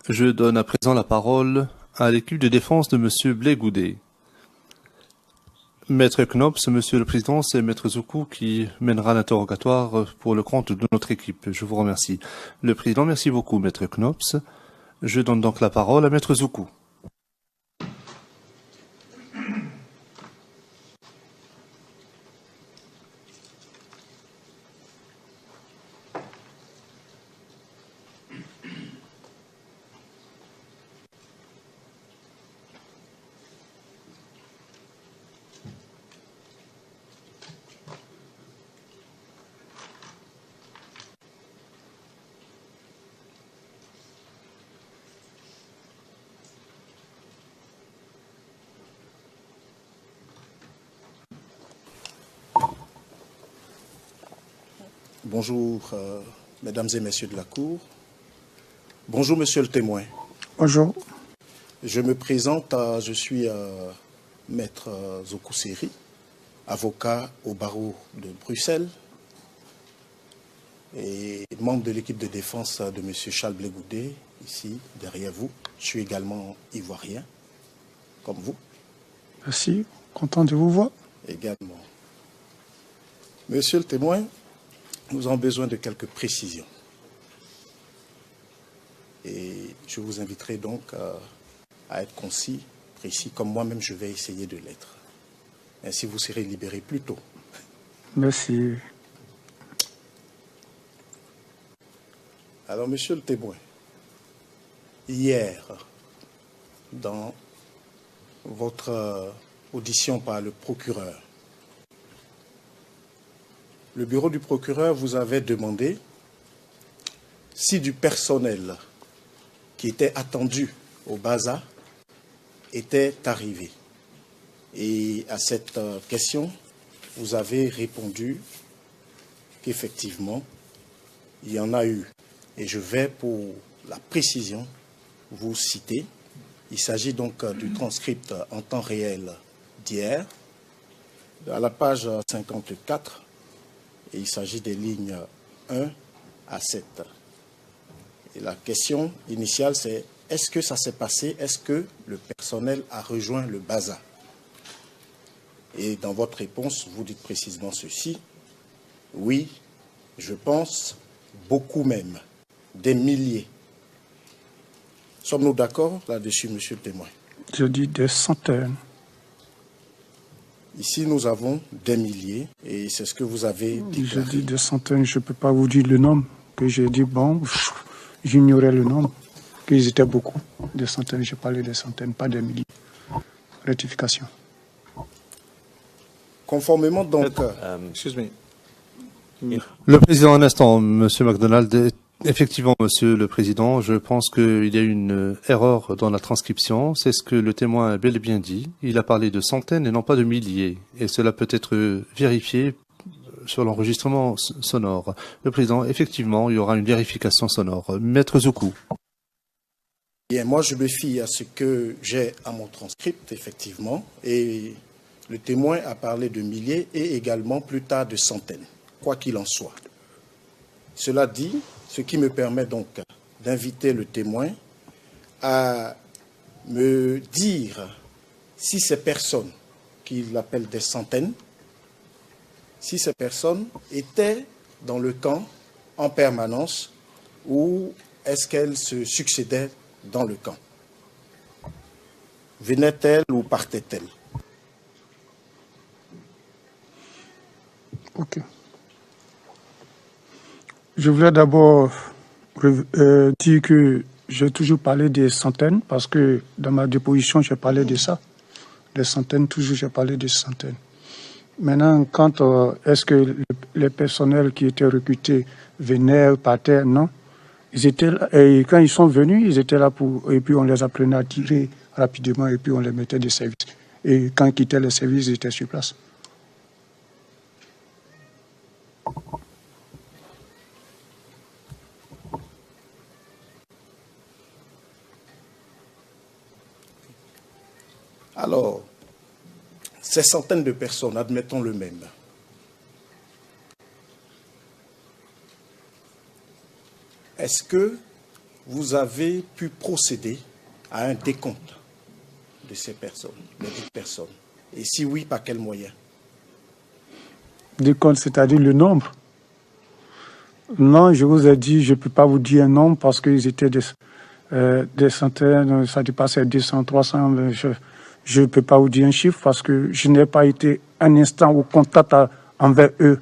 Je donne à présent la parole à l'équipe de défense de Monsieur Blé Goudet. Maître Knops, Monsieur le Président, c'est Maître Zoukou qui mènera l'interrogatoire pour le compte de notre équipe. Je vous remercie. Le Président, merci beaucoup, Maître Knops. Je donne donc la parole à Maître Zoukou. Bonjour, mesdames et messieurs de la Cour. Bonjour, monsieur le témoin. Bonjour. Je me présente, je suis maître Zoukou Seri, avocat au barreau de Bruxelles et membre de l'équipe de défense de monsieur Charles Blé Goudet, ici, derrière vous. Je suis également ivoirien, comme vous. Merci, content de vous voir. Également. Monsieur le témoin, nous avons besoin de quelques précisions. Et je vous inviterai donc à être concis, précis, comme moi-même je vais essayer de l'être. Ainsi vous serez libéré plus tôt. Merci. Alors, monsieur le témoin, hier, dans votre audition par le procureur, le bureau du procureur vous avait demandé si du personnel qui était attendu au Baza était arrivé. Et à cette question, vous avez répondu qu'effectivement, il y en a eu. Et je vais, pour la précision, vous citer. Il s'agit donc du transcript en temps réel d'hier, à la page 54. Et il s'agit des lignes 1 à 7. Et la question initiale, c'est est-ce que ça s'est passé? Est-ce que le personnel a rejoint le Baza? Et dans votre réponse, vous dites précisément ceci. Oui, je pense, beaucoup même, des milliers. Sommes-nous d'accord là-dessus, monsieur le témoin? Je dis des centaines. Ici, nous avons des milliers, et c'est ce que vous avez déclaré. Je dis des centaines, je ne peux pas vous dire le nombre. Que j'ai dit, bon, j'ignorais le nombre, qu'ils étaient beaucoup. Des centaines, je parlais des centaines, pas des milliers. Rectification. Conformément donc... Excuse me. Le Président, un instant, Monsieur MacDonald. Effectivement, Monsieur le Président, je pense qu'il y a une erreur dans la transcription. C'est ce que le témoin a bel et bien dit. Il a parlé de centaines et non pas de milliers. Et cela peut être vérifié sur l'enregistrement sonore. Le Président, effectivement, il y aura une vérification sonore. Maître Zoukou. Bien, moi, je me fie à ce que j'ai à mon transcript, effectivement. Et le témoin a parlé de milliers et également plus tard de centaines, quoi qu'il en soit. Cela dit, ce qui me permet donc d'inviter le témoin à me dire si ces personnes, qu'il appelle des centaines, si ces personnes étaient dans le camp en permanence ou est-ce qu'elles se succédaient dans le camp? Venaient-elles ou partaient-elles? Ok. Je voulais d'abord dire que j'ai toujours parlé des centaines parce que dans ma déposition, j'ai parlé de ça. Des centaines, toujours j'ai parlé des centaines. Maintenant, quand est-ce que les personnels qui étaient recrutés venaient, partaient, non. Ils étaient là, et quand ils sont venus, ils étaient là et puis on les apprenait à tirer rapidement et puis on les mettait de service. Et quand ils quittaient le service, ils étaient sur place. Alors, ces centaines de personnes, admettons le même, est-ce que vous avez pu procéder à un décompte de ces personnes, de 10 personnes? Et si oui, par quels moyens? Décompte, c'est-à-dire le nombre? Non, je vous ai dit, je ne peux pas vous dire un nombre parce qu'ils étaient des centaines, ça dépassait 200, 300. Je ne peux pas vous dire un chiffre parce que je n'ai pas été un instant au contact envers eux.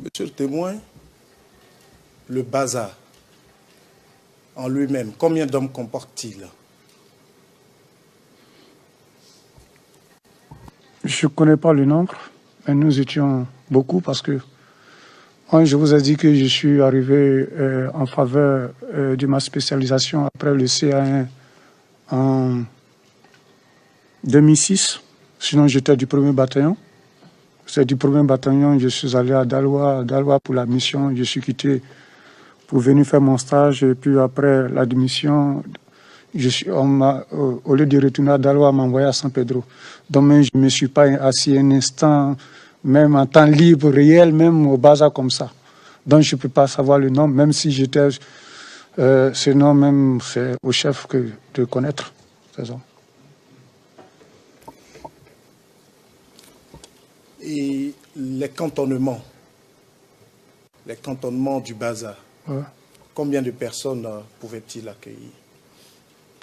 Monsieur le témoin, le bazar en lui-même, combien d'hommes comporte-t-il? Je ne connais pas le nombre, mais nous étions beaucoup parce que moi, je vous ai dit que je suis arrivé en faveur de ma spécialisation après le CA1 en 2006. Sinon, j'étais du 1er bataillon. C'est du 1er bataillon, je suis allé à Daloa pour la mission. Je suis quitté pour venir faire mon stage. Et puis après la démission, au lieu de retourner à Daloa, on m'a envoyé à San Pedro. Donc même, je ne me suis pas assis un instant, même en temps libre, réel, même au bazar comme ça. Donc je ne peux pas savoir le nom, même si j'étais... ce nom même, c'est au chef de connaître. C'est ça. Et les cantonnements du bazar, Ouais. combien de personnes pouvaient-ils accueillir?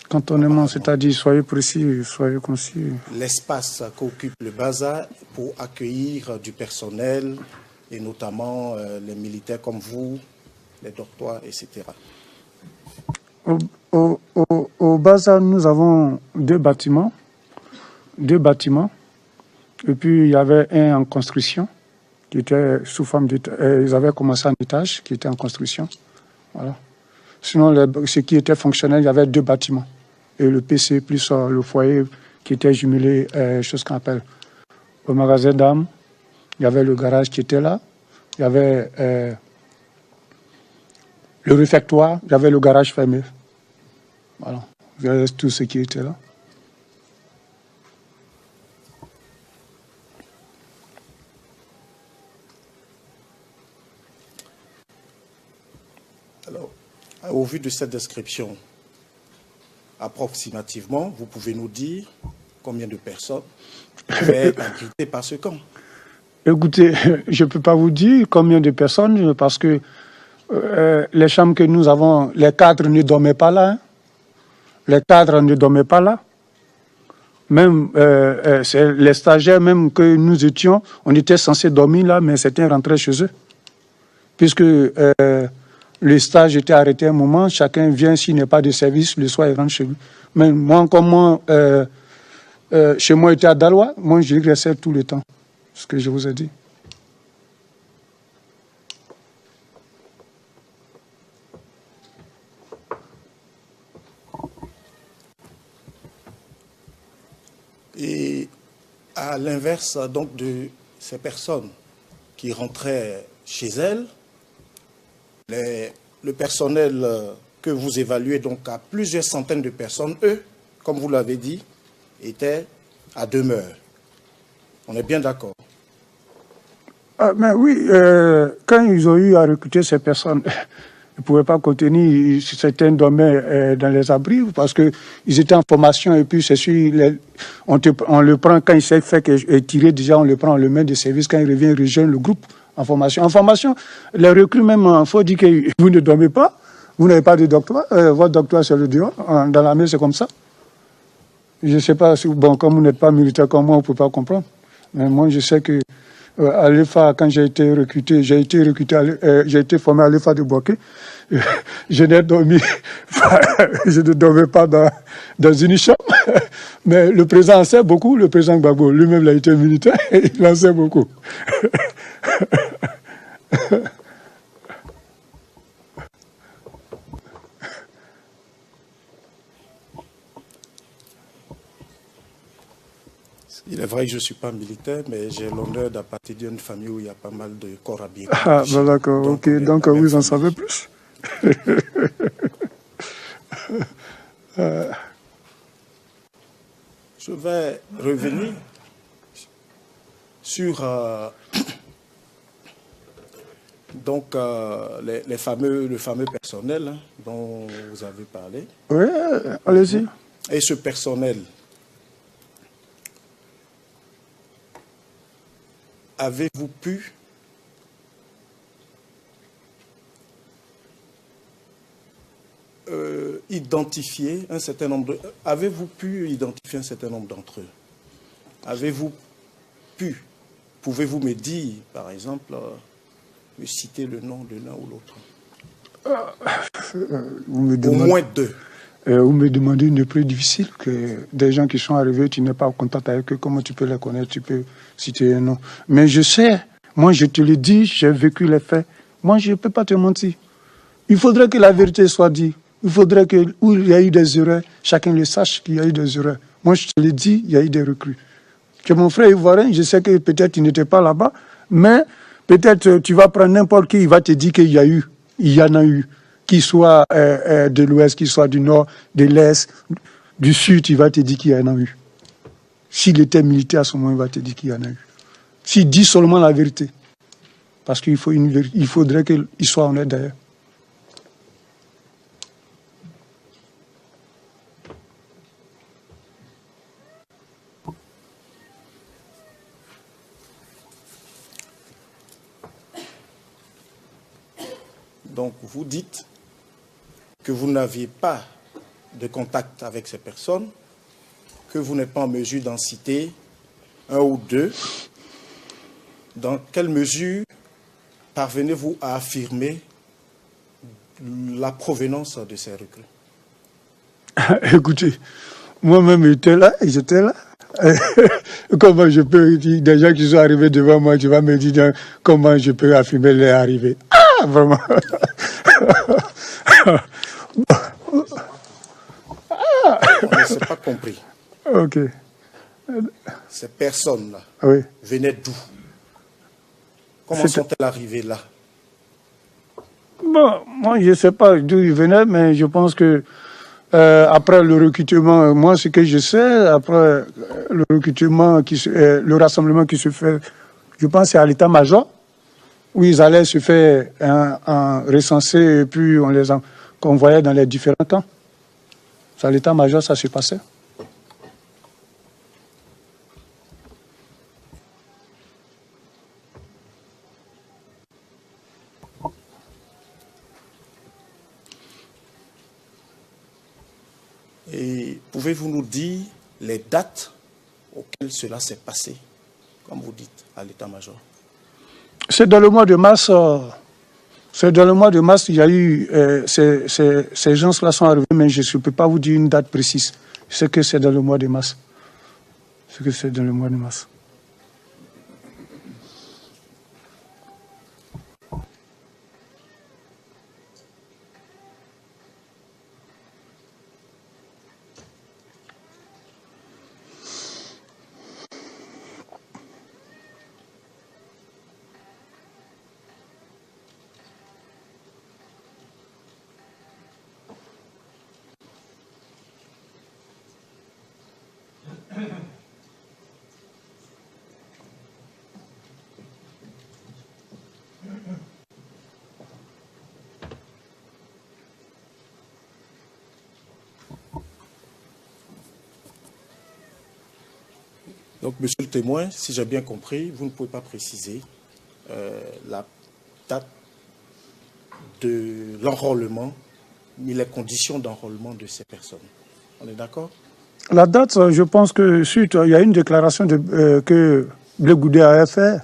Cantonnement, c'est-à-dire, soyez précis, soyez concis. L'espace qu'occupe le bazar pour accueillir du personnel, et notamment les militaires comme vous, les docteurs, etc. Au bazar, nous avons deux bâtiments. Et puis, il y avait un en construction, qui était sous forme d'étage. Ils avaient commencé en étage, qui était en construction. Voilà. Sinon, ce qui était fonctionnel, il y avait deux bâtiments. Et le PC plus le foyer qui était jumelé, chose qu'on appelle le magasin d'armes. Il y avait le garage qui était là. Il y avait le réfectoire. Il y avait le garage fermé. Voilà. Il y avait tout ce qui était là. Alors, au vu de cette description, approximativement, vous pouvez nous dire combien de personnes pouvaient être abritées par ce camp? Écoutez, je ne peux pas vous dire combien de personnes, parce que les chambres que nous avons, les cadres ne dormaient pas là. Hein. Les cadres ne dormaient pas là. Même les stagiaires, même que nous étions, on était censés dormir là, mais c'était rentré chez eux. Puisque le stage était arrêté un moment, chacun vient, s'il n'est pas de service, le soir, il rentre chez lui. Mais moi, comme moi, chez moi, j'étais à Daloa, moi, je restais tout le temps, ce que je vous ai dit. Et à l'inverse, donc, de ces personnes qui rentraient chez elles, le personnel que vous évaluez donc à plusieurs centaines de personnes, eux, comme vous l'avez dit, étaient à demeure. On est bien d'accord? Ah, mais oui, quand ils ont eu à recruter ces personnes, ils ne pouvaient pas contenir, certains dormaient dans les abris parce qu'ils étaient en formation et puis c'est sûr, on le prend quand il s'est fait tirer, déjà on le prend, on le met de service, quand il revient, il rejoint le groupe en formation. En formation, les recrues même, il faut dire que vous ne dormez pas, vous n'avez pas de doctorat, votre doctorat c'est le dehors, dans l'armée c'est comme ça. Je ne sais pas, si, bon, comme vous n'êtes pas militaire comme moi, on ne peut pas comprendre. Mais moi je sais que à l'EFA, quand j'ai été recruté, j'ai été formé à l'EFA de Boaké. Je n'ai dormi, je ne dormais pas dans une chambre, mais le président en sait beaucoup, le président Gbagbo, lui-même il a été militaire, il en sait beaucoup. Il est vrai que je ne suis pas militaire, mais j'ai l'honneur d'appartenir à une famille où il y a pas mal de corps habillés. Ah, ben d'accord, ok. Donc vous en savez plus. Je vais revenir sur donc, le fameux personnel hein, dont vous avez parlé. Oui, allez-y. Et ce personnel, avez-vous pu identifier un certain nombre d'entre eux? Avez-vous pu, pouvez-vous me dire, par exemple, me citer le nom de l'un ou l'autre? Au moins deux. Vous me demandez une épreuve difficile, que des gens qui sont arrivés, tu n'es pas en contact avec eux, comment tu peux les connaître, tu peux citer un nom. Mais je sais, moi je te le dis, j'ai vécu les faits. Moi je ne peux pas te mentir. Il faudrait que la vérité soit dite. Il faudrait que, où il y a eu des erreurs, chacun le sache qu'il y a eu des erreurs. Moi je te le dis, il y a eu des recrues. Tu es mon frère ivoirien, je sais que peut-être tu n'étais pas là-bas, mais peut-être tu vas prendre n'importe qui, il va te dire qu'il y en a eu. Qu'il soit de l'ouest, qu'il soit du nord, de l'est, du sud, il va te dire qu'il y en a eu. S'il était militaire à ce moment, il va te dire qu'il y en a eu. S'il dit seulement la vérité. Parce qu'il faudrait qu'il soit honnête d'ailleurs. Donc vous dites que vous n'aviez pas de contact avec ces personnes, que vous n'êtes pas en mesure d'en citer un ou deux. Dans quelle mesure parvenez-vous à affirmer la provenance de ces recrues? Écoutez, moi-même j'étais là. Comment je peux dire, des gens qui sont arrivés devant moi, tu vas me dire comment je peux affirmer les arrivées. Ah, vraiment. On ne s'est pas compris. Ok. Ces personnes-là Oui. venaient d'où? Comment sont-elles arrivées là? Bon, moi je ne sais pas d'où ils venaient, mais je pense que après le recrutement, moi ce que je sais, après le recrutement, le rassemblement qui se fait, je pense que c'est à l'état-major, où ils allaient se faire recenser et puis on les convoyait dans les différents camps. C'est à l'état-major, ça se passait. Et pouvez-vous nous dire les dates auxquelles cela s'est passé, comme vous dites, à l'état-major? C'est dans le mois de mars. C'est dans le mois de mars, il y a eu ces gens-là sont arrivés, mais je ne peux pas vous dire une date précise. Je sais que c'est dans le mois de mars. Je sais que c'est dans le mois de mars. Donc, monsieur le témoin, si j'ai bien compris, vous ne pouvez pas préciser la date de l'enrôlement ni les conditions d'enrôlement de ces personnes. On est d'accord? La date, je pense que suite, il y a une déclaration que Blé Goudé a fait,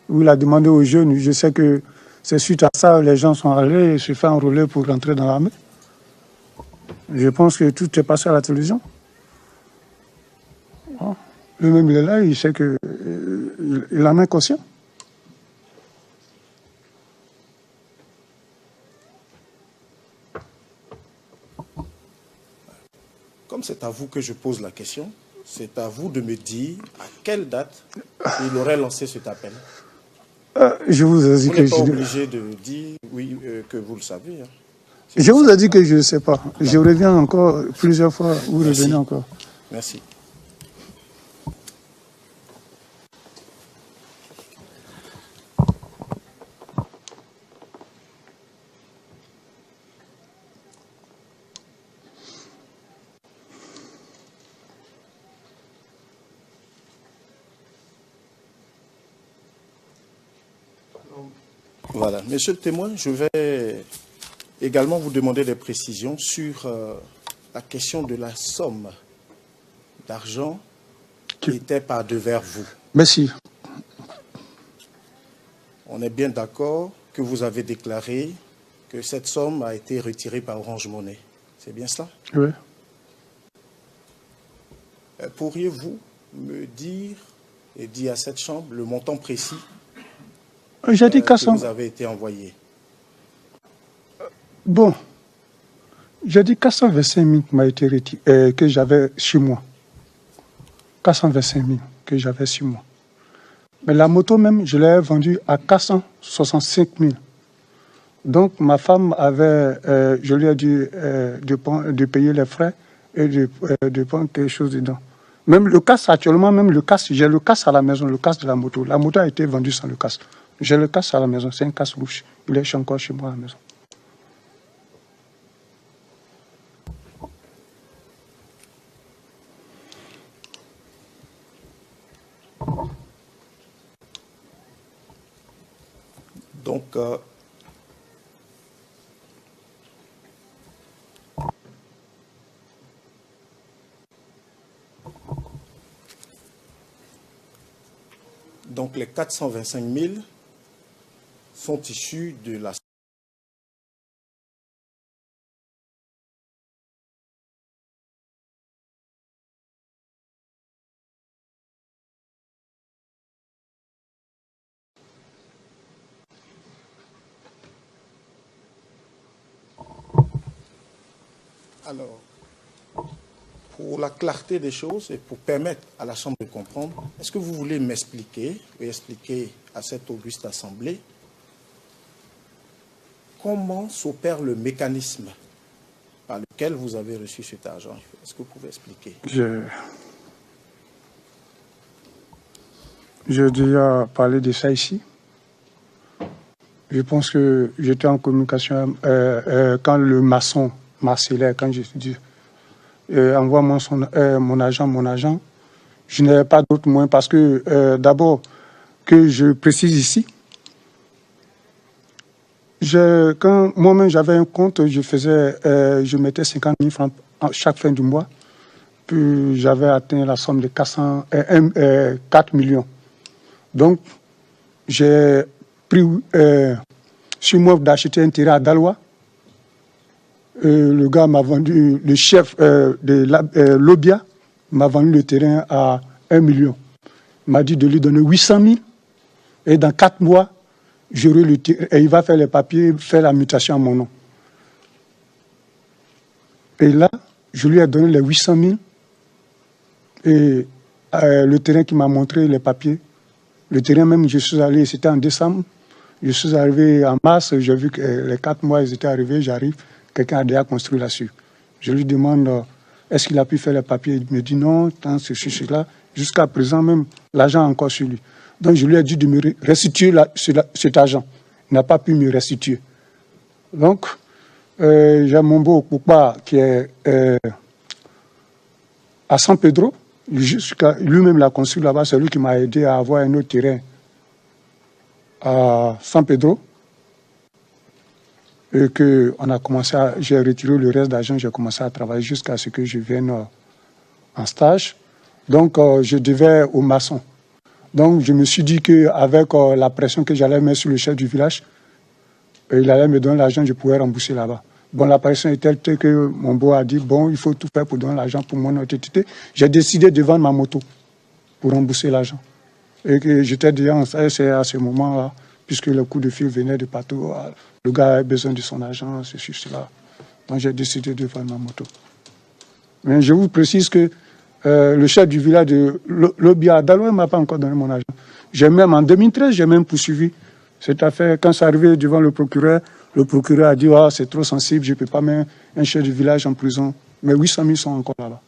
où il a demandé aux jeunes, je sais que c'est suite à ça, les gens sont allés et se fait enrôler pour rentrer dans l'armée. Je pense que tout est passé à la télévision. Lui-même, il est là, il sait qu'il en est conscient. Comme c'est à vous que je pose la question, c'est à vous de me dire à quelle date il aurait lancé cet appel. Je vous ai dit vous n'êtes pas obligé de dire oui, que vous le savez. Hein. Je vous ai dit que je ne sais pas. Je reviens encore plusieurs fois, vous revenez encore. Merci. Voilà. Monsieur le témoin, je vais également vous demander des précisions sur la question de la somme d'argent qui était par devers vous. Merci. On est bien d'accord que vous avez déclaré que cette somme a été retirée par Orange Money. C'est bien cela? Oui. Pourriez-vous me dire et dire à cette chambre le montant précis J'ai dit que 400. vous avez été envoyé? Bon, j'ai dit 425 000 qui m'a été retiré, que j'avais chez moi. 425 000 que j'avais sur moi. Mais la moto même, je l'ai vendue à 465 000. Donc ma femme avait, je lui ai dit de payer les frais et de prendre quelque chose dedans. Même le casque, actuellement, même le casque, j'ai le casque à la maison, le casque de la moto. La moto a été vendue sans le casque. J'ai le casque à la maison, c'est un casque rouge. Il est encore chez moi à la maison. Donc, les 425 000 sont issus de la... Alors, pour la clarté des choses et pour permettre à la Chambre de comprendre, est-ce que vous voulez m'expliquer et expliquer à cette auguste assemblée comment s'opère le mécanisme par lequel vous avez reçu cet argent? Est-ce que vous pouvez expliquer? J'ai déjà parlé de ça ici. Je pense que j'étais en communication quand le maçon Marcellin, quand je dis envoie-moi mon agent, je n'avais pas d'autre moyen parce que d'abord, que je précise ici, quand moi-même j'avais un compte, je mettais 50 000 francs chaque fin du mois, puis j'avais atteint la somme de 4 millions. Donc, j'ai pris sur moi d'acheter un terrain à Daloa. Le gars m'a vendu, le chef de l'Obia m'a vendu le terrain à 1 million. Il m'a dit de lui donner 800 000 et dans 4 mois, j'aurai le terrain et il va faire les papiers, faire la mutation à mon nom. Et là, je lui ai donné les 800 000 et le terrain qui m'a montré les papiers. Le terrain même, je suis allé, c'était en décembre. Je suis arrivé en mars, j'ai vu que les 4 mois, ils étaient arrivés, j'arrive, quelqu'un a déjà construit là-dessus. Je lui demande, est-ce qu'il a pu faire les papiers? Il me dit non, tant ceci, cela. Jusqu'à présent même, l'argent est encore sur lui. Donc je lui ai dit de me restituer cet argent. Il n'a pas pu me restituer. Donc, j'ai mon beau papa qui est à San Pedro. Lui-même l'a construit là-bas, c'est lui qui m'a aidé à avoir un autre terrain à San Pedro. Et que on a commencé j'ai retiré le reste d'argent, j'ai commencé à travailler jusqu'à ce que je vienne en stage. Donc, je devais au maçon. Donc, je me suis dit qu'avec la pression que j'allais mettre sur le chef du village, il allait me donner l'argent, je pouvais rembourser là-bas. Bon, la pression est telle que mon beau a dit, bon, il faut tout faire pour donner l'argent pour mon entité. J'ai décidé de vendre ma moto pour rembourser l'argent. Et que j'étais déjà en stage à ce moment-là, puisque le coup de fil venait de partout. Le gars avait besoin de son argent, ceci, cela. Donc, j'ai décidé de vendre ma moto. Mais je vous précise que le chef du village de l'Obia Daloa ne m'a pas encore donné mon argent. En 2013, j'ai même poursuivi cette affaire. Quand c'est arrivé devant le procureur a dit « c'est trop sensible, je ne peux pas mettre un chef du village en prison ». Mais 800 000 sont encore là-bas.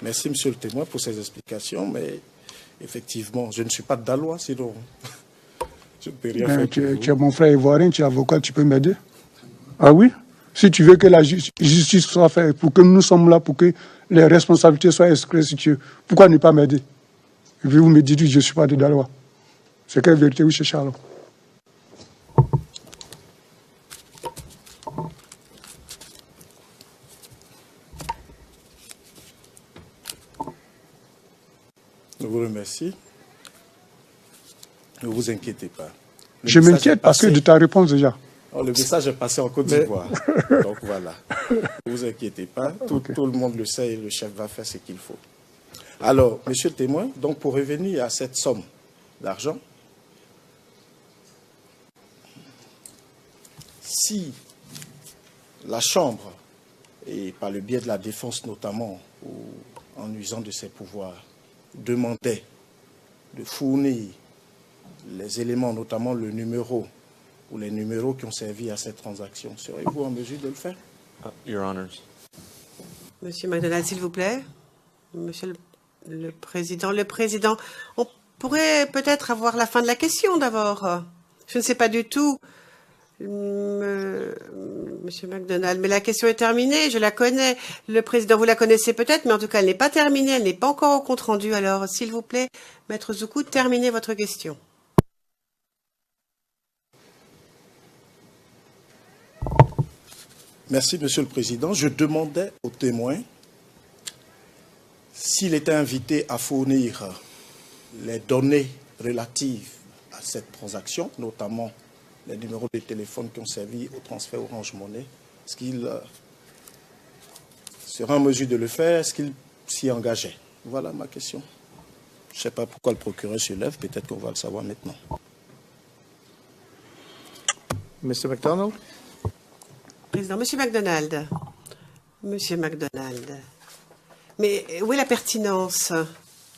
Merci, monsieur le témoin, pour ces explications, mais effectivement, je ne suis pas de Dalois, sinon je ne peux rien Mais faire. tu es mon frère ivoirien, tu es avocat, tu peux m'aider. Ah oui? Si tu veux que la justice soit faite, pour que nous sommes là, pour que les responsabilités soient inscrites, si tu veux, pourquoi ne pas m'aider? Et puis vous me dites que je ne suis pas de Dalois. C'est quelle vérité vous cherchez alors? Je vous remercie. Ne vous inquiétez pas. Je m'inquiète parce que de ta réponse déjà. Oh, le message est passé en Côte d'Ivoire. Donc voilà. Ne vous inquiétez pas. Tout le monde le sait et le chef va faire ce qu'il faut. Alors, monsieur le témoin, donc pour revenir à cette somme d'argent, si la Chambre, et par le biais de la défense notamment, ou en usant de ses pouvoirs, demandait de fournir les éléments, notamment le numéro ou les numéros qui ont servi à cette transaction, serez-vous en mesure de le faire? Your Honors. Monsieur McDonald, s'il vous plaît. Monsieur le Président. Le Président, on pourrait peut-être avoir la fin de la question d'abord. Je ne sais pas du tout, Monsieur McDonald, mais la question est terminée, je la connais. Le Président, vous la connaissez peut-être, mais en tout cas, elle n'est pas terminée, elle n'est pas encore au compte-rendu. Alors, s'il vous plaît, Maître Zoukou, terminez votre question. Merci, Monsieur le Président. Je demandais au témoin s'il était invité à fournir les données relatives à cette transaction, notamment les numéros de téléphone qui ont servi au transfert Orange Money. Est-ce qu'il sera en mesure de le faire? Est-ce qu'il s'y engageait? Voilà ma question. Je ne sais pas pourquoi le procureur se lève, peut-être qu'on va le savoir maintenant. Mr. McDonald? Président, Monsieur McDonald. Monsieur McDonald. Mais où est la pertinence,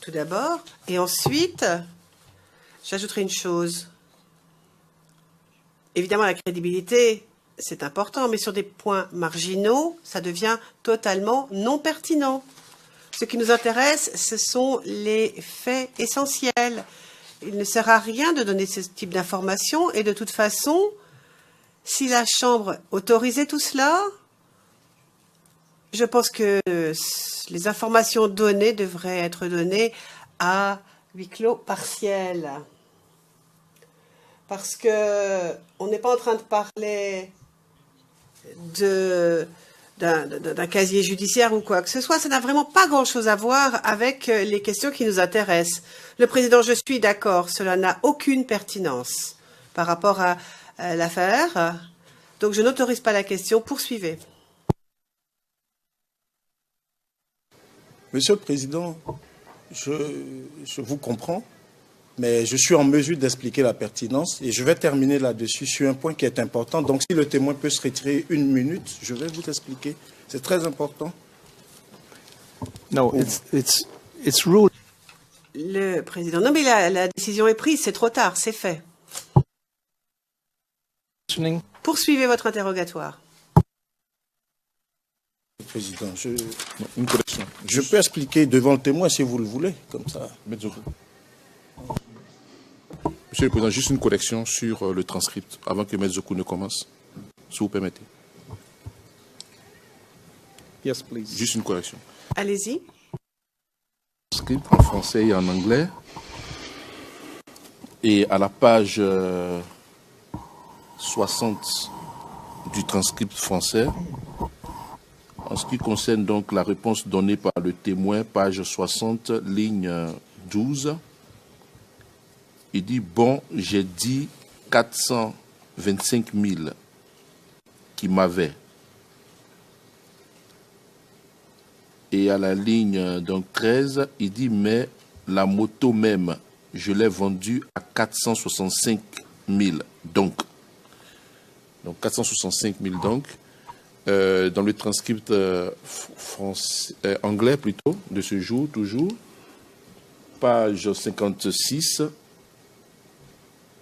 tout d'abord? Et ensuite, j'ajouterai une chose. Évidemment, la crédibilité, c'est important, mais sur des points marginaux, ça devient totalement non pertinent. Ce qui nous intéresse, ce sont les faits essentiels. Il ne sert à rien de donner ce type d'informations, et de toute façon, si la Chambre autorisait tout cela, je pense que les informations données devraient être données à huis clos partiel. Parce que on n'est pas en train de parler d'un casier judiciaire ou quoi que ce soit. Ça n'a vraiment pas grand-chose à voir avec les questions qui nous intéressent. Le Président, je suis d'accord, cela n'a aucune pertinence par rapport à l'affaire. Donc je n'autorise pas la question. Poursuivez. Monsieur le Président, je vous comprends, mais je suis en mesure d'expliquer la pertinence et je vais terminer là-dessus sur un point qui est important. Donc si le témoin peut se retirer 1 minute, je vais vous expliquer. C'est très important. No, it's rule. Le Président, non mais la décision est prise, c'est trop tard, c'est fait. Poursuivez votre interrogatoire. Président, une correction. Je peux expliquer devant le témoin si vous le voulez, comme ça. Monsieur le Président, juste une correction sur le transcript avant que M. Zoukou ne commence, si vous permettez. Yes, please. Juste une correction. Allez-y. Transcript en français et en anglais. Et à la page 60 du transcript français, en ce qui concerne donc la réponse donnée par le témoin, page 60, ligne 12, il dit, bon, j'ai dit 425 000 qui m'avaient. Et à la ligne donc 13, il dit, mais la moto même, je l'ai vendue à 465 000. Donc 465 000 donc. Dans le transcript anglais plutôt, de ce jour, toujours, page 56,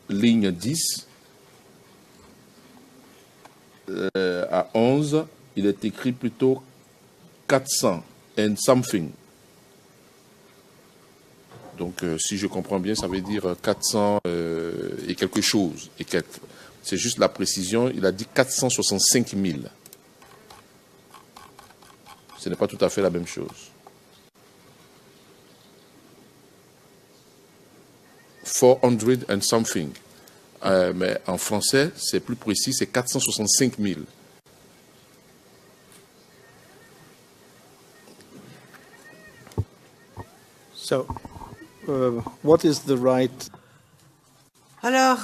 ligne 10, à 11, il est écrit plutôt 400 and something. Donc, si je comprends bien, ça veut dire 400 et quelque chose. C'est juste la précision. Il a dit 465 000. Ce n'est pas tout à fait la même chose. 400 and something. Mais en français, c'est plus précis, c'est 465 000. So, what is the right? Alors,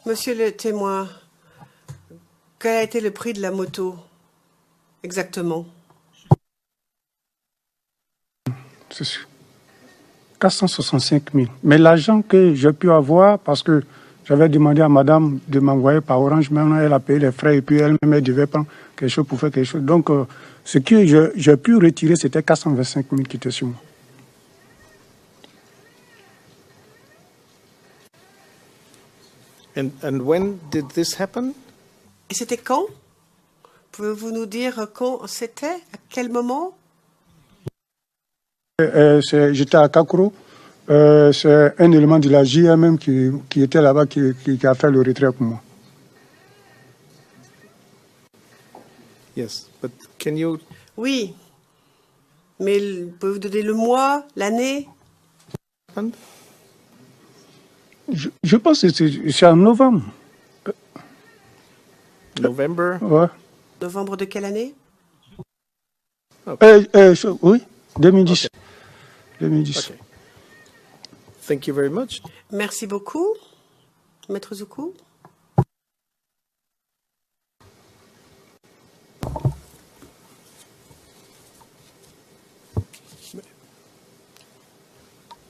monsieur le témoin, quel a été le prix de la moto exactement? C'est sûr. 465 000. Mais l'argent que j'ai pu avoir, parce que j'avais demandé à madame de m'envoyer par Orange, maintenant elle a payé les frais et puis elle-même elle devait prendre quelque chose pour faire quelque chose. Donc, ce que j'ai pu retirer, c'était 425 000 qui étaient sur moi. And when did this happen? Et c'était quand? Pouvez-vous nous dire quand c'était? À quel moment? J'étais à Kakro. C'est un élément de la JMM qui était là-bas qui a fait le retrait pour moi. Yes, but can you? Oui. Mais pouvez-vous donner le mois, l'année? Je pense que c'est en novembre. November? Ouais. Novembre de quelle année? Oui, 2010. Okay. 2010. Okay. Thank you very much. Merci beaucoup, Maître Zoukou.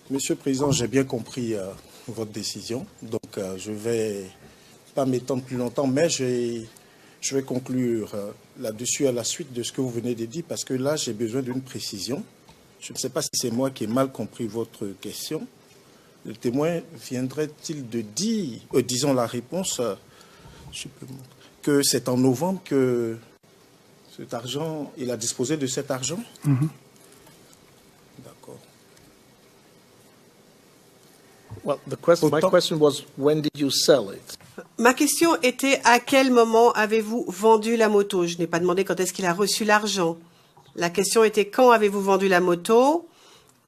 Monsieur le Président, j'ai bien compris votre décision. Donc, je ne vais pas m'étendre plus longtemps, mais je vais conclure là-dessus à la suite de ce que vous venez de dire, parce que là, j'ai besoin d'une précision. Je ne sais pas si c'est moi qui ai mal compris votre question. Le témoin viendrait-il de dire, disons la réponse, que c'est en novembre que cet argent, il a disposé de cet argent? D'accord. Well, my question was, when did you sell it? Ma question était à quel moment avez-vous vendu la moto? Je n'ai pas demandé quand est-ce qu'il a reçu l'argent. La question était quand avez-vous vendu la moto?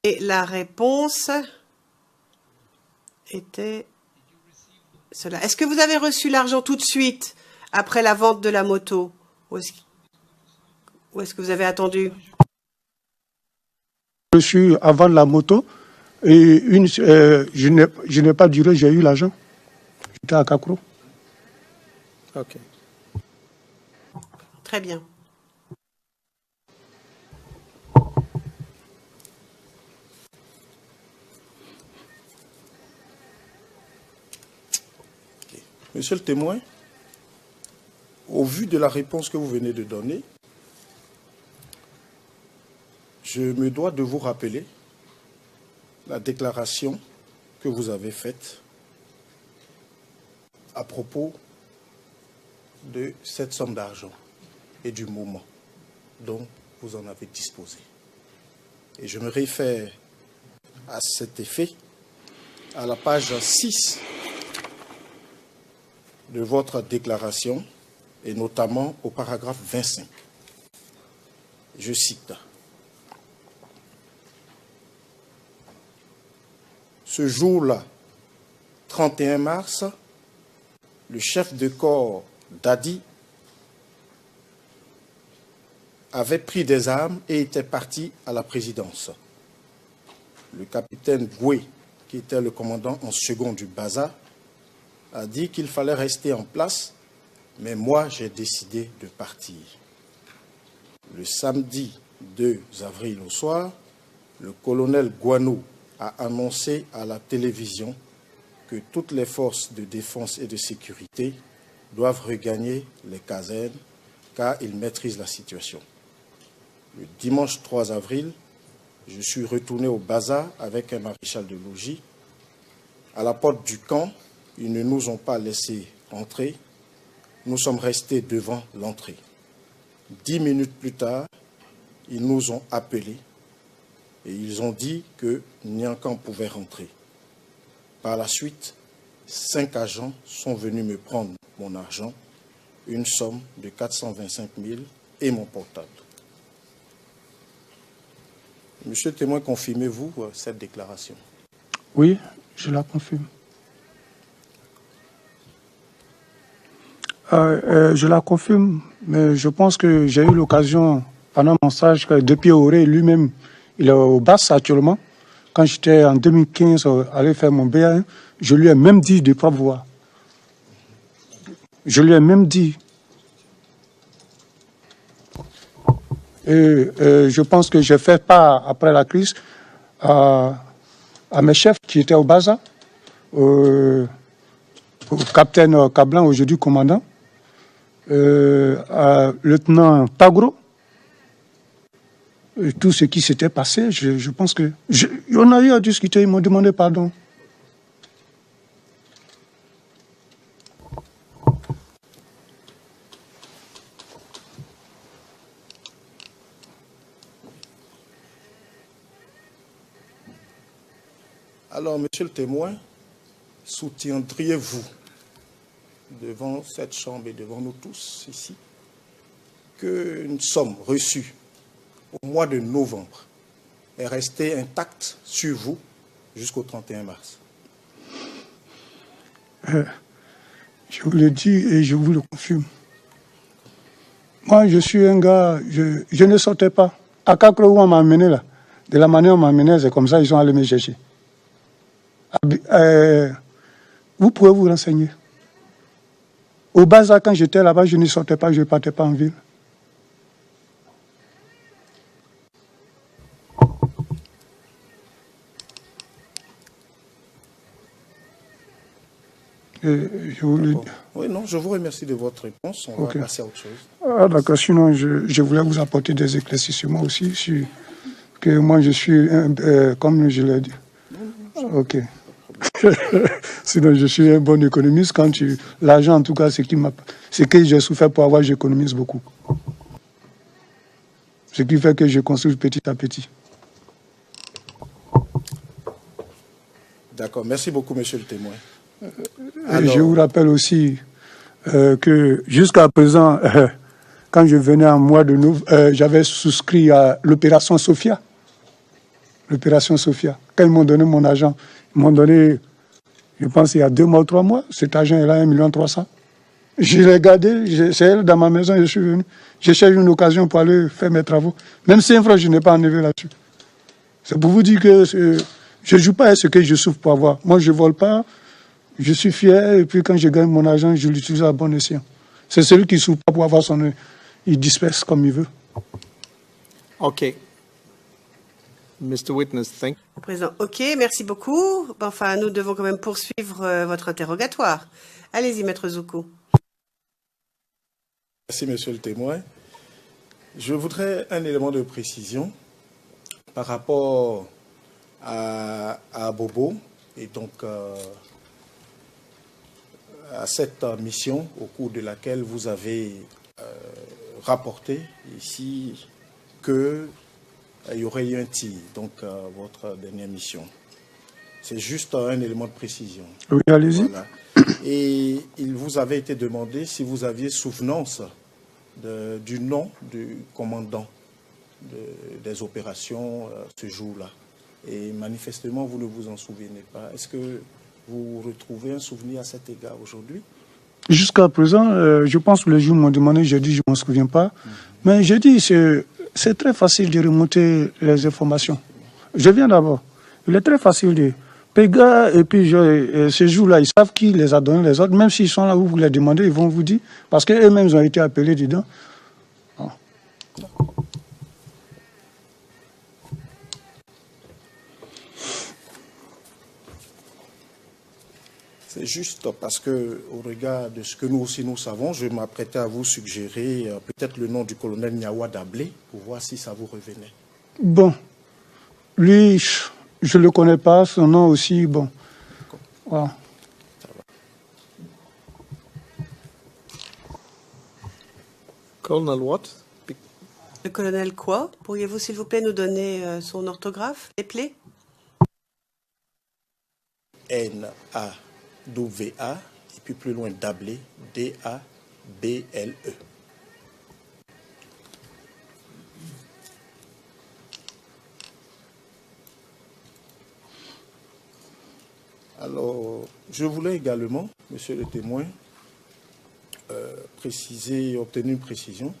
Et la réponse était cela. Est-ce que vous avez reçu l'argent tout de suite après la vente de la moto? Ou est-ce que vous avez attendu? Je suis avant la moto et je n'ai pas duré, j'ai eu l'argent. J'étais à Kakro. Okay. Très bien. Monsieur le témoin, au vu de la réponse que vous venez de donner, je me dois de vous rappeler la déclaration que vous avez faite à propos de cette somme d'argent et du moment dont vous en avez disposé. Et je me réfère à cet effet à la page 6 de votre déclaration et notamment au paragraphe 25. Je cite. Ce jour-là, 31 mars, le chef de corps Dadi avait pris des armes et était parti à la présidence. Le capitaine Goué, qui était le commandant en second du Baza, a dit qu'il fallait rester en place, mais moi j'ai décidé de partir. Le samedi 2 avril au soir, le colonel Guano a annoncé à la télévision que toutes les forces de défense et de sécurité doivent regagner les casernes car ils maîtrisent la situation. Le dimanche 3 avril, je suis retourné au Baza avec un maréchal de logis. À la porte du camp, ils ne nous ont pas laissé entrer. Nous sommes restés devant l'entrée. 10 minutes plus tard, ils nous ont appelés Et ils ont dit que Niankan pouvait rentrer. Par la suite, 5 agents sont venus me prendre mon argent, une somme de 425 000 et mon portable. Monsieur le témoin, confirmez-vous cette déclaration? Oui, je la confirme. Je la confirme, mais je pense que j'ai eu l'occasion, pendant mon stage, depuis Auré lui-même, il est au BAS actuellement. Quand j'étais en 2015 allé faire mon BA1, je lui ai même dit de propre voix. Je lui ai même dit. Et je pense que j'ai fait part, après la crise, à mes chefs qui étaient au Baza, au capitaine Cablan, aujourd'hui commandant, à lieutenant Tagro, et tout ce qui s'était passé, je pense que... on a eu à discuter, ils m'ont demandé pardon. Alors, monsieur le témoin, soutiendriez-vous devant cette chambre et devant nous tous ici qu'une somme reçue au mois de novembre est restée intacte sur vous jusqu'au 31 mars? Je vous le dis et je vous le confirme. Moi, je suis un gars, je ne sortais pas. À Kakro, où on m'a amené là, de la manière où on m'a amené, c'est comme ça, ils sont allés me chercher. Vous pouvez vous renseigner. Au Baza, quand j'étais là-bas, je ne sortais pas, je ne partais pas en ville. Je vous le dis. Oui, non, je vous remercie de votre réponse. On va passer à autre chose. Ah, d'accord, sinon je voulais vous apporter des éclaircissements aussi, sur que moi je suis, comme je l'ai dit. Ok. Sinon, je suis un bon économiste. L'argent, en tout cas, c'est que j'ai souffert pour avoir, j'économise beaucoup. Ce qui fait que je construis petit à petit. D'accord. Merci beaucoup, monsieur le témoin. Alors, je vous rappelle aussi que jusqu'à présent, quand je venais en mois de novembre, j'avais souscrit à l'opération Sophia. L'opération Sophia. Quand ils m'ont donné mon argent, ils m'ont donné, je pense, il y a 2 mois ou 3 mois, cet argent est là, 1 300 000. Je l'ai gardé, c'est elle dans ma maison, je suis venu. J'ai cherché une occasion pour aller faire mes travaux. Même 5 francs, je n'ai pas enlevé là-dessus. C'est pour vous dire que je ne joue pas à ce que je souffre pour avoir. Moi, je ne vole pas, je suis fier, et puis quand je gagne mon argent, je l'utilise à bon escient. C'est celui qui ne souffre pas pour avoir son... Il disperse comme il veut. OK. Mr. Witness, thank you. Président, OK, merci beaucoup. Enfin, nous devons quand même poursuivre votre interrogatoire. Allez-y, Maître Zoukou. Merci, monsieur le témoin. Je voudrais un élément de précision par rapport à Bobo et donc à cette mission au cours de laquelle vous avez rapporté ici qu'il y aurait eu un tir, donc votre dernière mission. C'est juste un élément de précision. Oui, allez-y. Voilà. Et il vous avait été demandé si vous aviez souvenance du nom du commandant des opérations ce jour-là. Et manifestement, vous ne vous en souvenez pas. Est-ce que vous retrouvez un souvenir à cet égard aujourd'hui? Jusqu'à présent, je pense que les gens m'ont demandé, j'ai dit je ne m'en souviens pas. Mais j'ai dit c'est très facile de remonter les informations. Je viens d'abord. Il est très facile de... Péga, et puis ces jours-là, ils savent qui les a donnés les autres. Même s'ils sont là où vous les demandez, ils vont vous dire. Parce qu'eux-mêmes ont été appelés dedans. Oh. C'est juste parce que, au regard de ce que nous aussi nous savons, je m'apprêtais à vous suggérer peut-être le nom du colonel Nyawa Dablé pour voir si ça vous revenait. Bon, lui, je ne le connais pas, son nom aussi, bon. Voilà. Colonel what? Le colonel quoi? Pourriez-vous, s'il vous plaît, nous donner son orthographe, les plaies? N-A-W-A, et puis plus loin, Dablé, D-A-B-L-E. Alors, je voulais également, monsieur le témoin, préciser, obtenir une précision,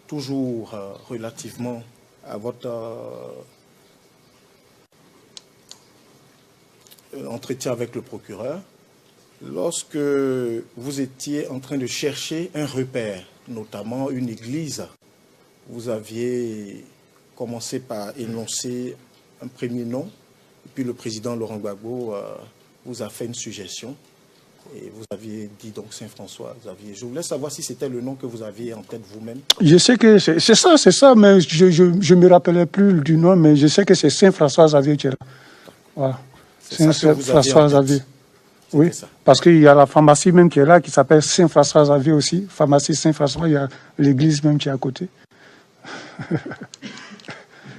toujours relativement à votre entretien avec le procureur. Lorsque vous étiez en train de chercher un repère, notamment une église, vous aviez commencé par énoncer un premier nom, et puis le président Laurent Gbagbo vous a fait une suggestion et vous aviez dit donc Saint-François Xavier. Je voulais savoir si c'était le nom que vous aviez en tête vous-même. Je sais que c'est ça, mais je ne me rappelais plus du nom, mais je sais que c'est Saint-François Xavier qui est là. Voilà. Saint-François Xavier. Oui, parce qu'il y a la pharmacie même qui est là, qui s'appelle Saint-François Xavier aussi. Pharmacie Saint-François, il y a l'église même qui est à côté.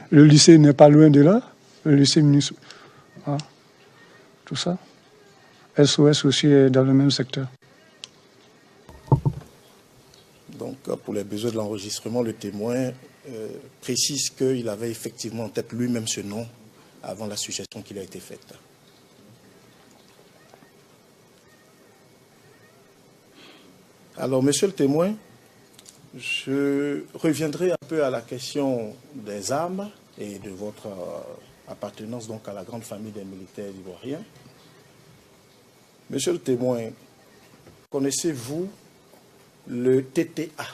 Le lycée n'est pas loin de là, le lycée municipal. Voilà. Tout ça. SOS aussi est dans le même secteur. Donc, pour les besoins de l'enregistrement, le témoin précise qu'il avait effectivement en tête lui-même ce nom avant la suggestion qui a été faite. Alors, monsieur le témoin, je reviendrai un peu à la question des armes et de votre appartenance donc à la grande famille des militaires ivoiriens. Monsieur le témoin, connaissez-vous le TTA?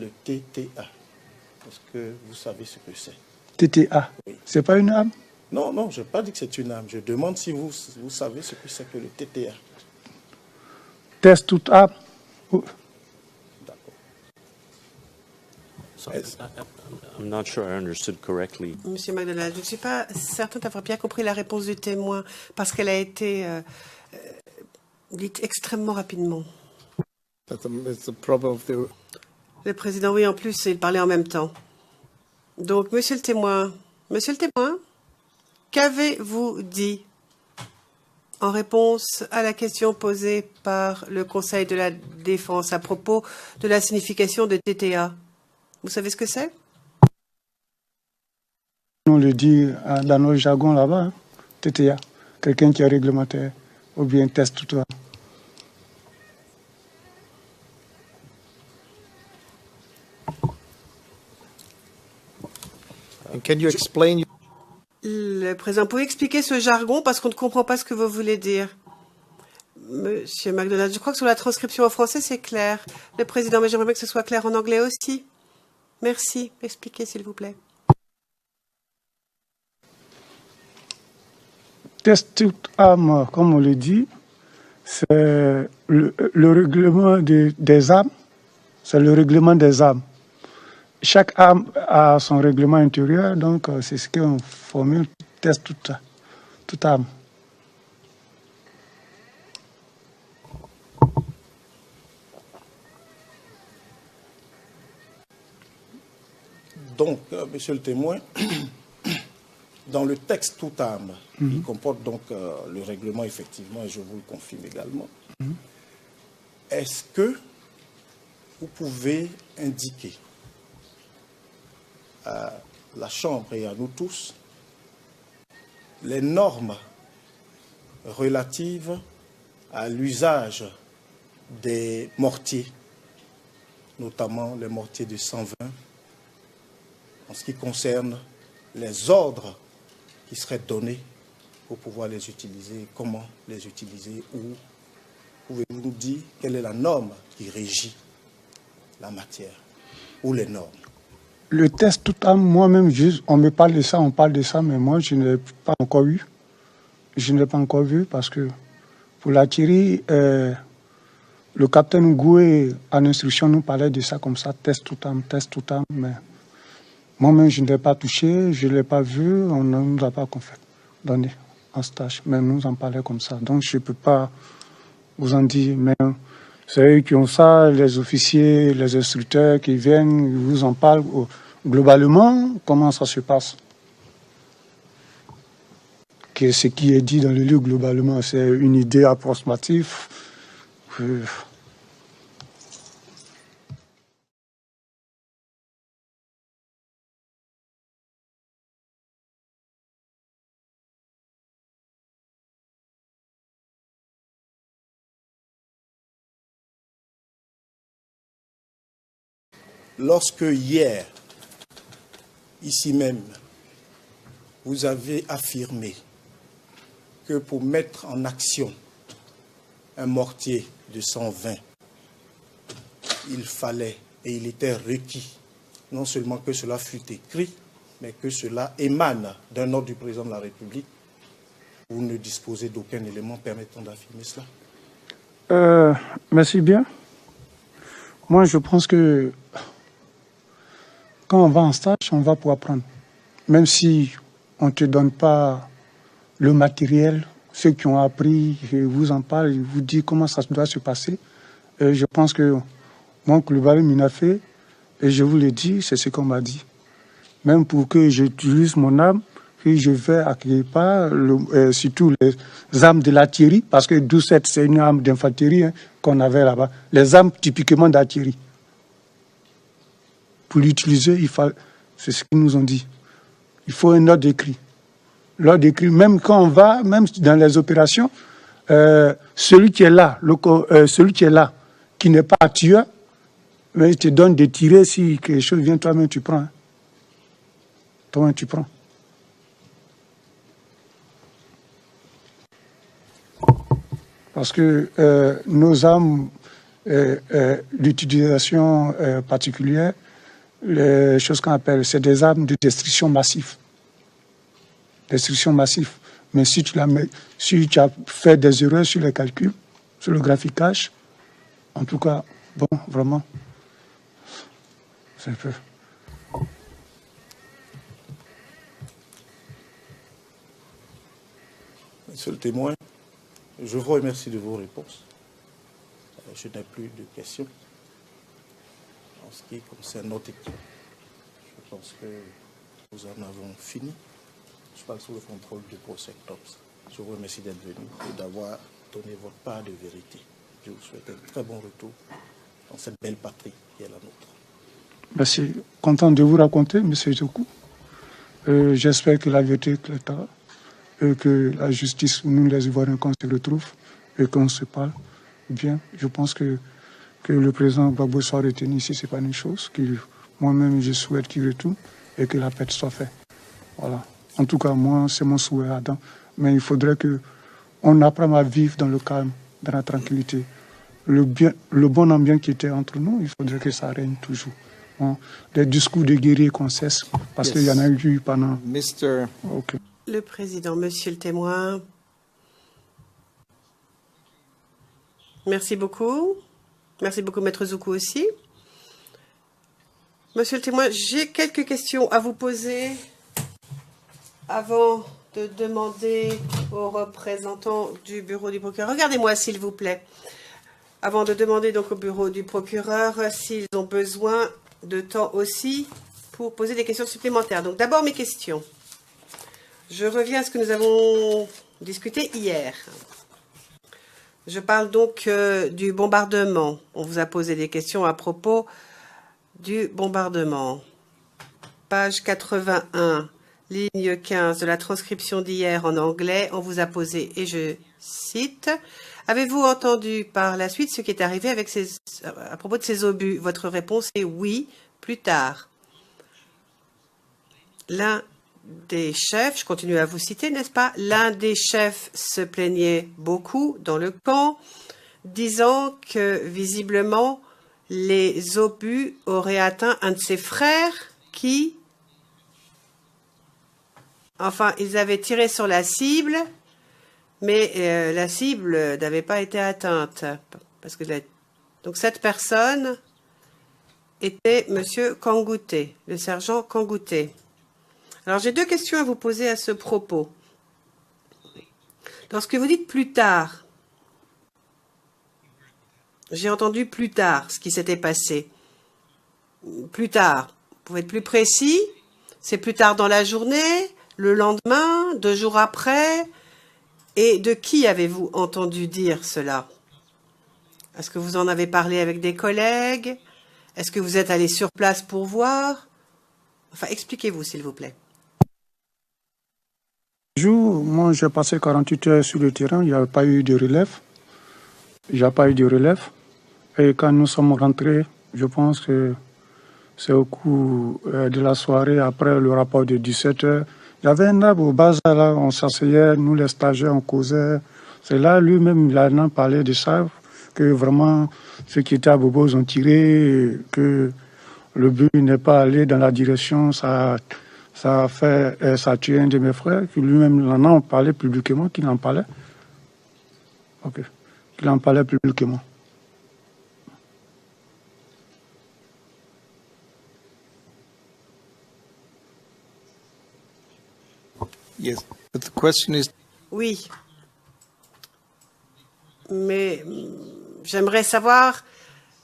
Le TTA. Est-ce que vous savez ce que c'est? TTA, oui. C'est pas une arme? Non, non, je n'ai pas dit que c'est une arme. Je demande si vous savez ce que c'est que le TTA. Test toute arme. D'accord. I'm not sure I understood correctly. Monsieur McDonald, je ne suis pas certain d'avoir bien compris la réponse du témoin parce qu'elle a été dite extrêmement rapidement. Le président, oui, en plus, il parlait en même temps. Donc, monsieur le témoin, qu'avez-vous dit en réponse à la question posée par le Conseil de la Défense à propos de la signification de TTA? Vous savez ce que c'est? On le dit dans notre jargon là-bas, hein, TTA, quelqu'un qui est réglementaire ou bien test tout ça. Can you explain? Le président, pouvez expliquer ce jargon parce qu'on ne comprend pas ce que vous voulez dire. Monsieur McDonald, je crois que sur la transcription en français, c'est clair. Le président, mais j'aimerais bien que ce soit clair en anglais aussi. Merci. Expliquez, s'il vous plaît. Test toute arme, comme on le dit, c'est le règlement des armes. C'est le règlement des armes. Chaque arme a son règlement intérieur, donc c'est ce qu'on formule, test toute arme. Donc, monsieur le témoin, dans le texte toute arme, il comporte donc le règlement, effectivement, et je vous le confirme également. Est-ce que vous pouvez indiquer à la Chambre et à nous tous les normes relatives à l'usage des mortiers, notamment les mortiers de 120, en ce qui concerne les ordres qui seraient donnés pour pouvoir les utiliser, comment les utiliser, ou pouvez-vous nous dire quelle est la norme qui régit la matière, ou les normes? Le test toute arme, moi-même, on me parle de ça, on parle de ça, mais moi, je n'ai pas encore eu. Je n'ai pas encore vu parce que pour l'artillerie, le capitaine Ngoué, en instruction, nous parlait de ça comme ça, test toute arme, mais moi-même, je ne l'ai pas touché, je ne l'ai pas vu, on ne nous a pas donné en stage, mais nous en parlait comme ça. Donc, je ne peux pas vous en dire, mais C'est eux qui ont ça, les officiers, les instructeurs qui viennent, ils vous en parlent. Globalement, comment ça se passe? Ce qui est dit dans le livre, globalement, c'est une idée approximative. Lorsque hier, ici même, vous avez affirmé que pour mettre en action un mortier de 120, il fallait et il était requis non seulement que cela fût écrit, mais que cela émane d'un ordre du président de la République, vous ne disposez d'aucun élément permettant d'affirmer cela. Merci bien. Moi, je pense que quand on va en stage, on va pour apprendre. Même si on ne te donne pas le matériel, ceux qui ont appris, ils vous en parlent, ils vous disent comment ça doit se passer. Et je pense que moi, le Barim m'a fait, et je vous l'ai dit, c'est ce qu'on m'a dit. Même pour que j'utilise mon arme, que je vais à quelque part, surtout les armes de l'artillerie, parce que 12-7, c'est une arme d'infanterie qu'on avait là-bas. Les armes typiquement d'artillerie. Pour l'utiliser, c'est ce qu'ils nous ont dit. Il faut un ordre écrit. L'ordre écrit, même quand on va, même dans les opérations, celui qui est là, qui n'est pas tueur, mais il te donne de tirer si quelque chose vient, toi-même tu prends. Toi-même tu prends. Parce que nos armes, l'utilisation particulière, les choses qu'on appelle, c'est des armes de destruction massive. Destruction massive. Mais si tu as fait des erreurs sur les calculs, sur le graphiquage, en tout cas, bon, vraiment, c'est un peu. Monsieur le témoin, je vous remercie de vos réponses. Je n'ai plus de questions. En ce qui concerne notre équipe, je pense que nous en avons fini. Je parle sous le contrôle du Prosectops. Je vous remercie d'être venu et d'avoir donné votre part de vérité. Je vous souhaite un très bon retour dans cette belle patrie qui est la nôtre. Merci. Content de vous raconter, M. Zoku. J'espère que la vérité éclatera et que la justice, nous les Ivoiriens, qu'on se retrouve et qu'on se parle bien. Je pense que le président Gbagbo soit retenu ici, ce n'est pas une chose. Moi-même, je souhaite qu'il retourne et que la paix soit faite. Voilà. En tout cas, moi, c'est mon souhait, Adam. Mais il faudrait qu'on apprenne à vivre dans le calme, dans la tranquillité. Le bon ambiance qui était entre nous, il faudrait que ça règne toujours. Bon, les discours de guerriers qu'on cesse, parce qu'il y en a eu pendant... Mr. Okay. Le président, monsieur le témoin. Merci beaucoup. Merci beaucoup, Maître Zoku aussi. Monsieur le témoin, j'ai quelques questions à vous poser avant de demander aux représentants du bureau du procureur. Regardez-moi, s'il vous plaît. Avant de demander donc au bureau du procureur s'ils ont besoin de temps aussi pour poser des questions supplémentaires. Donc d'abord mes questions. Je reviens à ce que nous avons discuté hier. Je parle donc du bombardement. On vous a posé des questions à propos du bombardement. Page 81, ligne 15 de la transcription d'hier en anglais, on vous a posé, et je cite, « Avez-vous entendu par la suite ce qui est arrivé à propos de ces obus ?» Votre réponse est « oui, plus tard ». L'un des chefs, je continue à vous citer, n'est-ce pas? L'un des chefs se plaignait beaucoup dans le camp, disant que visiblement les obus auraient atteint un de ses frères qui, enfin, ils avaient tiré sur la cible, mais la cible n'avait pas été atteinte. Parce que donc cette personne était Monsieur Kangouté, le sergent Kangouté. Alors, j'ai deux questions à vous poser à ce propos. Lorsque vous dites plus tard, J'ai entendu plus tard ce qui s'était passé. Plus tard. Vous pouvez être plus précis? C'est plus tard dans la journée, le lendemain, 2 jours après? Et de qui avez-vous entendu dire cela? Est-ce que vous en avez parlé avec des collègues? Est-ce que vous êtes allé sur place pour voir? Enfin, expliquez-vous, s'il vous plaît. Moi, j'ai passé 48 heures sur le terrain, il n'y a pas eu de relève. Il n'y a pas eu de relève. Et quand nous sommes rentrés, je pense que c'est au cours de la soirée, après le rapport de 17 heures, il y avait un arbre au bas là, on s'asseyait, nous les stagiaires, on causait. C'est là, lui-même, il en a parlé de ça, que vraiment, ceux qui étaient à Bobo ont tiré, que le but n'est pas allé dans la direction, ça a tué un de mes frères, qui lui-même en a parlé publiquement, qu'il en parlait. Ok. Qu'il en parlait publiquement. Yes, but the question is... Oui. Mais j'aimerais savoir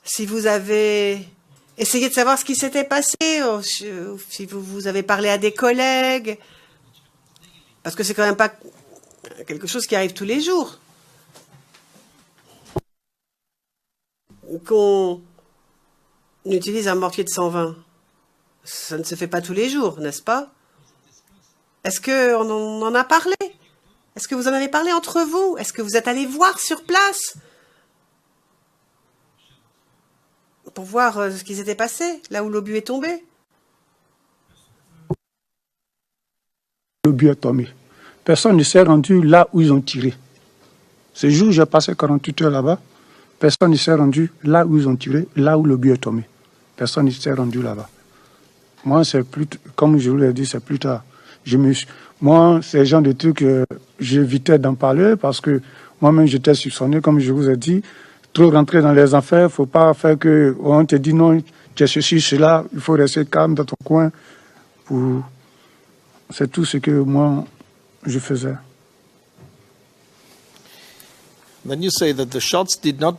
si vous avez essayé de savoir ce qui s'était passé, ou si vous avez parlé à des collègues, parce que c'est quand même pas quelque chose qui arrive tous les jours. Qu'on utilise un mortier de 120, ça ne se fait pas tous les jours, n'est-ce pas? Est-ce qu'on en a parlé? Est-ce que vous en avez parlé entre vous? Est-ce que vous êtes allé voir sur place pour voir ce qui s'était passé, là où l'obus est tombé? L'obus est tombé. Personne ne s'est rendu là où ils ont tiré. Ce jour, j'ai passé 48 heures là-bas. Personne ne s'est rendu là où ils ont tiré, là où l'obus est tombé. Personne ne s'est rendu là-bas. Moi, c'est plus, comme je vous l'ai dit, c'est plus tard. Moi, c'est le genre de trucs que j'évitais d'en parler parce que moi-même, j'étais soupçonné, comme je vous ai dit. Trop rentrer dans les affaires, il ne faut pas faire que on te dit non, tu es ceci, cela, il faut rester calme dans ton coin. C'est tout ce que moi, je faisais. When you say that the shots did not...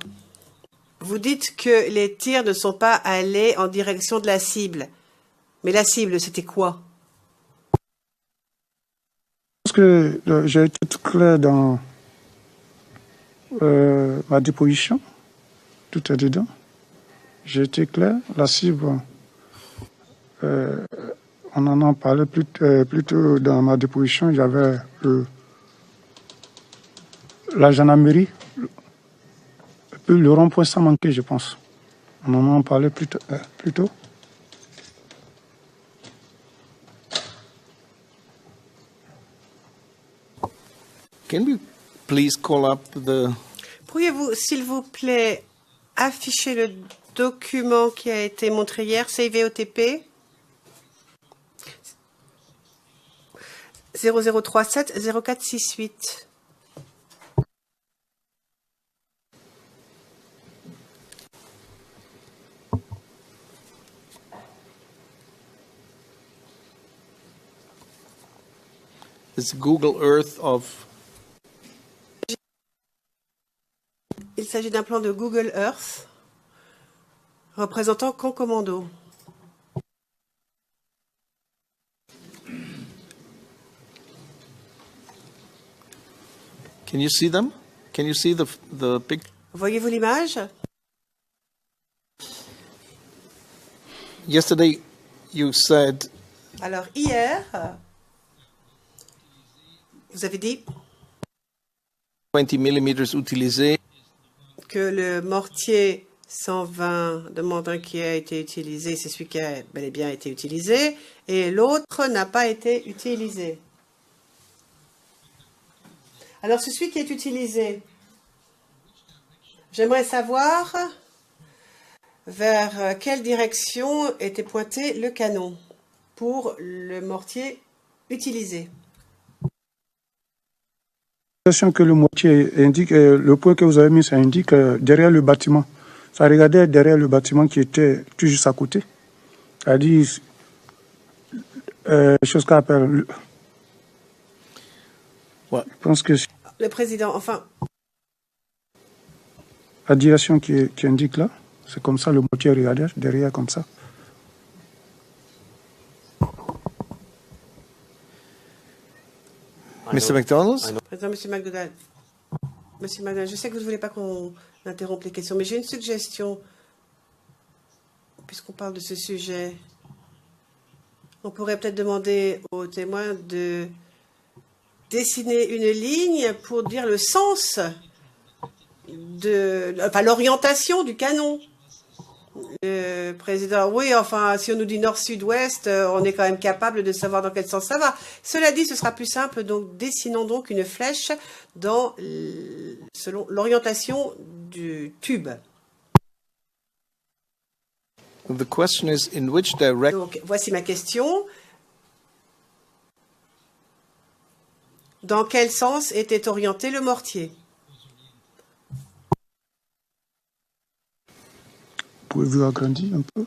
Vous dites que les tirs ne sont pas allés en direction de la cible. Mais la cible, c'était quoi? Parce que j'ai été tout clair dans ma déposition. Tout est dedans. J'ai été clair. La cible, on en a parlé plutôt dans ma déposition. Il y avait la gendarmerie, puis le rond-point sans manquer, je pense. On en a parlé plus tôt. Can we please call up the... Pourriez-vous, s'il vous plaît, afficher le document qui a été montré hier, CIVOTP 0037 0468. It's Google Earth of... Il s'agit d'un plan de Google Earth représentant Camp Commando. Can you see them? Can you see the picture? Voyez-vous l'image? Yesterday, you said... Alors, hier, vous avez dit 20 mm utilisé. Que le mortier 120 de Mandrin qui a été utilisé, c'est celui qui a bel et bien été utilisé, et l'autre n'a pas été utilisé. Alors, c'est celui qui est utilisé. J'aimerais savoir vers quelle direction était pointé le canon pour le mortier utilisé. Que le mortier indique, le point que vous avez mis, ça indique derrière le bâtiment. Ça regardait derrière le bâtiment qui était tout juste à côté. C'est-à-dire, chose qu'on appelle... Ouais. Je pense que... Le président, enfin... la direction qui indique là, c'est comme ça, le moteur derrière comme ça. Mr. McDonald? Président, Monsieur McDonald. Monsieur McDonald, je sais que vous ne voulez pas qu'on interrompe les questions, mais j'ai une suggestion. Puisqu'on parle de ce sujet, on pourrait peut-être demander aux témoins de dessiner une ligne pour dire le sens enfin l'orientation du canon. Le président, oui, enfin, si on nous dit nord-sud-ouest, on est quand même capable de savoir dans quel sens ça va. Cela dit, ce sera plus simple, donc dessinons donc une flèche selon l'orientation du tube. The question is, in which direction? Donc, voici ma question. Dans quel sens était orienté le mortier? Pouvez-vous agrandir un peu?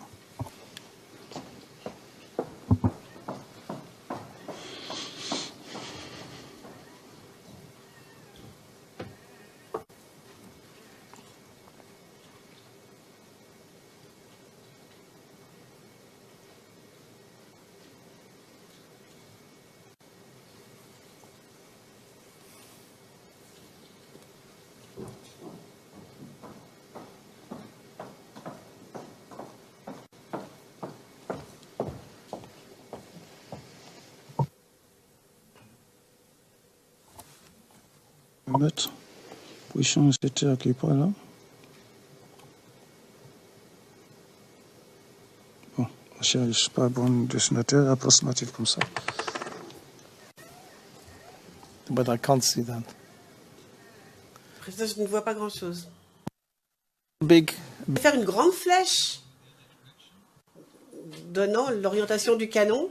Mettre position c'était à quelque part là. Bon, je ne suis pas bon dessinateur approximatif comme ça. But I can't see that. Président, je ne vois pas grand-chose. Big. Faire une grande flèche donnant l'orientation du canon.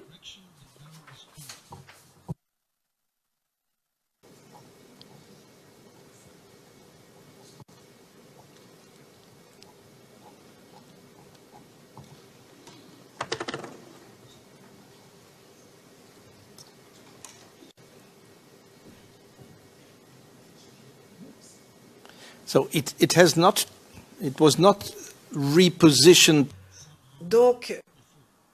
So it was not repositioned. Donc,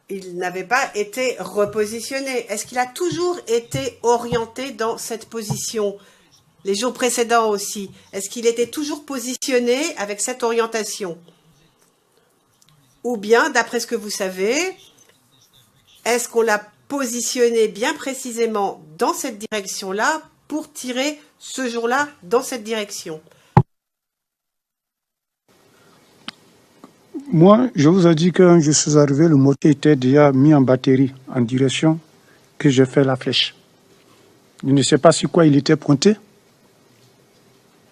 il n'avait pas été repositionné. Est-ce qu'il a toujours été orienté dans cette position? Les jours précédents aussi. Est-ce qu'il était toujours positionné avec cette orientation? Ou bien, d'après ce que vous savez, est-ce qu'on l'a positionné bien précisément dans cette direction-là pour tirer ce jour-là dans cette direction? Moi, je vous ai dit que quand je suis arrivé, le moteur était déjà mis en batterie, en direction que j'ai fait la flèche. Je ne sais pas sur quoi il était pointé.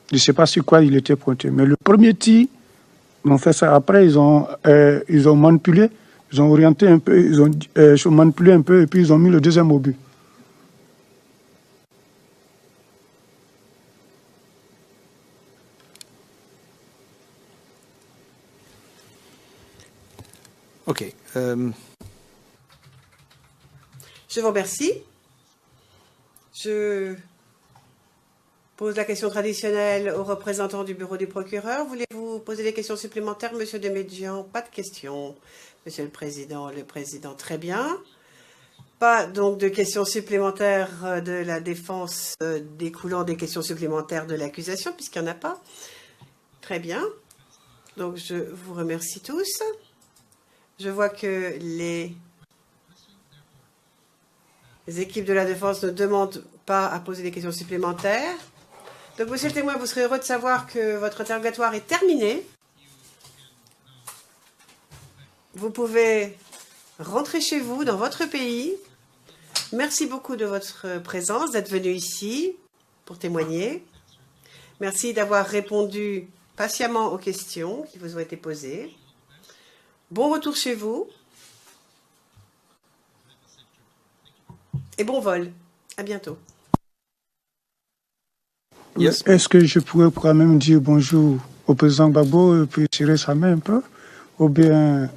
Je ne sais pas sur quoi il était pointé. Mais le premier tir, ils ont fait ça. Après, ils ont manipulé, ils ont orienté un peu, ils ont manipulé un peu et puis ils ont mis le deuxième obus. OK. Je vous remercie. Je pose la question traditionnelle aux représentants du bureau du procureur. Voulez-vous poser des questions supplémentaires, Monsieur Demédian? Pas de questions. Monsieur le Président, très bien. Pas donc de questions supplémentaires de la défense découlant des questions supplémentaires de l'accusation, puisqu'il n'y en a pas. Très bien. Donc je vous remercie tous. Je vois que les équipes de la défense ne demandent pas à poser des questions supplémentaires. Donc, monsieur le témoin, vous serez heureux de savoir que votre interrogatoire est terminé. Vous pouvez rentrer chez vous, dans votre pays. Merci beaucoup de votre présence, d'être venu ici pour témoigner. Merci d'avoir répondu patiemment aux questions qui vous ont été posées. Bon retour chez vous. Et bon vol. À bientôt. Yes. Est-ce que je pourrais quand même dire bonjour au président Gbagbo et puis tirer sa main un peu? Ou bien,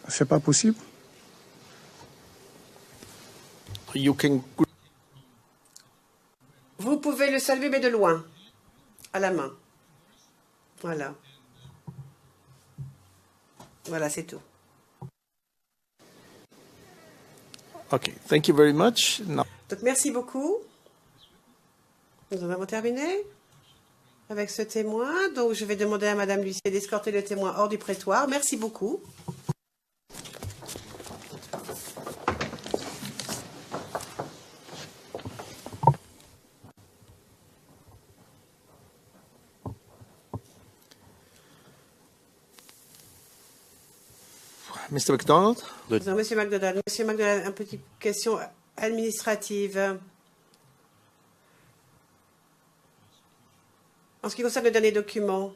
c'est pas possible? You can... Vous pouvez le saluer, mais de loin, à la main. Voilà. Voilà, c'est tout. Okay, thank you very much. Now, Donc, merci beaucoup. Nous en avons terminé avec ce témoin. Donc, je vais demander à Madame Lucier d'escorter le témoin hors du prétoire. Merci beaucoup. Mr. McDonald? Monsieur McDonald, une petite question administrative. En ce qui concerne le dernier document,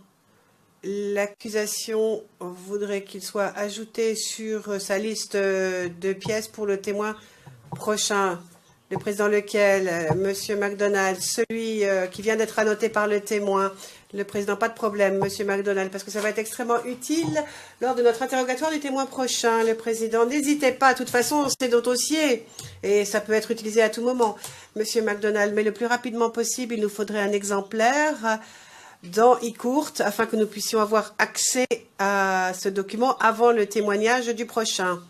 l'accusation voudrait qu'il soit ajouté sur sa liste de pièces pour le témoin prochain, le président lequel, Monsieur McDonald, celui qui vient d'être annoté par le témoin. Le président, pas de problème, Monsieur McDonald, parce que ça va être extrêmement utile lors de notre interrogatoire du témoin prochain. Le président, n'hésitez pas, de toute façon, c'est nos dossiers et ça peut être utilisé à tout moment, Monsieur McDonald. Mais le plus rapidement possible, il nous faudrait un exemplaire dans e-court afin que nous puissions avoir accès à ce document avant le témoignage du prochain.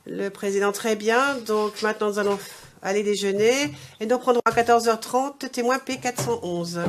Le président, très bien. Donc maintenant, nous allons aller déjeuner et nous reprendrons à 14h30 témoin P411.